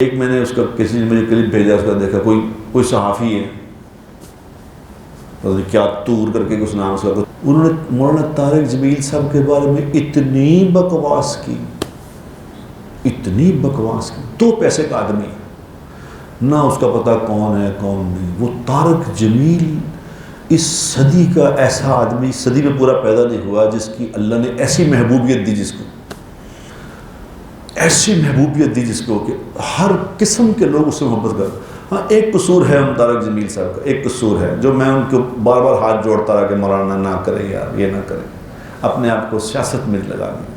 ایک میں نے اس کا کسی نے مجھے کلپ بھیجا، اس کا دیکھا کوئی صحافی ہے کیا تور کر کے کچھ نام اس کا، انہوں نے مولانا طارق جمیل صاحب کے بارے میں اتنی بکواس کی، دو پیسے کا آدمی نہ اس کا پتہ کون ہے کون نہیں۔ وہ طارق جمیل اس صدی کا ایسا آدمی، صدی میں پورا پیدا نہیں ہوا جس کی اللہ نے ایسی محبوبیت دی، جس کو کہ ہر قسم کے لوگ اس سے محبت کرتے۔ ہاں ایک قصور ہے ہم طارق جمیل صاحب کا، ایک قصور ہے جو میں ان کو بار بار ہاتھ جوڑتا رہا کہ مولانا نہ کرے یار، یہ نہ کرے، اپنے آپ کو سیاست میں لگا دیا۔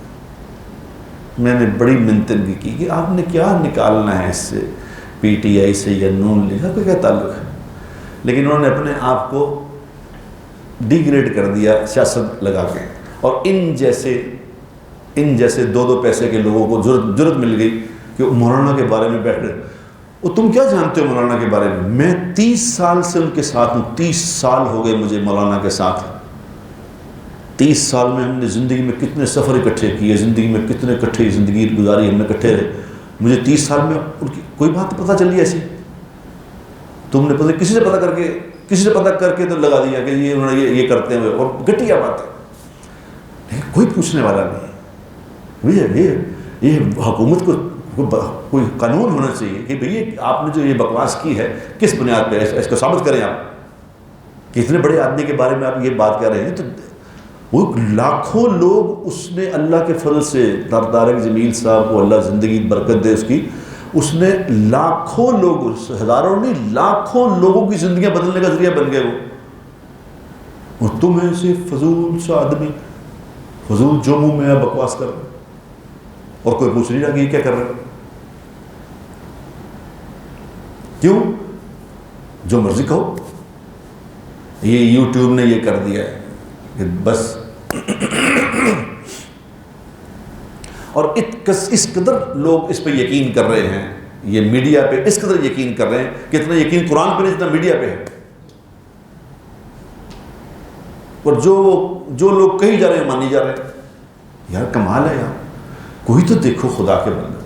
میں نے بڑی منتن کی کہ آپ نے کیا نکالنا ہے اس سے، پی ٹی آئی سے یا نون لیگ کا کیا تعلق ہے، لیکن انہوں نے اپنے آپ کو ڈی گریڈ کر دیا سیاست لگا کے، اور ان جیسے دو پیسے کے لوگوں کو جرت مل گئی کہ مولانا کے بارے میں بیٹھ رہے۔ وہ تم کیا جانتے ہو مولانا کے بارے میں 30 سال سے ان کے ساتھ ہوں، 30 سال ہو گئے مجھے مولانا کے ساتھ۔ 30 سال میں ہم نے زندگی میں کتنے سفر اکٹھے کیے، زندگی میں کتنے اکٹھے زندگی گزاری، ہم نے اکٹھے رہے۔ مجھے 30 سال میں ان کی کوئی بات پتہ چلی ایسی؟ تم نے پتہ کسی سے پتہ کر کے تو لگا دیا کہ یہ انہوں نے یہ کرتے ہیں، اور گھٹیا بات ہے، لیکن کوئی پوچھنے والا نہیں۔ یہ حکومت کو کوئی قانون ہونا چاہیے کہ بھئی آپ نے جو یہ بکواس کی ہے کس بنیاد پہ، اس کو ثابت کریں آپ کہ اتنے بڑے آدمی کے بارے میں آپ یہ بات کہہ رہے ہیں۔ تو وہ لاکھوں لوگ اس نے اللہ کے فضل سے، طارق جمیل صاحب کو اللہ زندگی برکت دے اس نے لاکھوں لوگ، ہزاروں نہیں لاکھوں لوگوں کی زندگیاں بدلنے کا ذریعہ بن گئے وہ، اور تم ایسے فضول سا آدمی، فضول جو منہ میں ہے بکواس کر رہے، اور کوئی پوچھ نہیں رہا کہ یہ کیا کر رہے، کیوں؟ جو مرضی کہو، یہ یوٹیوب نے یہ کر دیا ہے کہ بس اور اس قدر لوگ اس پہ یقین کر رہے ہیں، یہ میڈیا پہ اس قدر یقین کر رہے ہیں کہ اتنا یقین قرآن پہ نہیں جتنا میڈیا پہ ہے، اور جو لوگ کہیں جا رہے ہیں مانی جا رہے ہیں۔ یار کمال ہے یار، کوئی تو دیکھو خدا کے بندے۔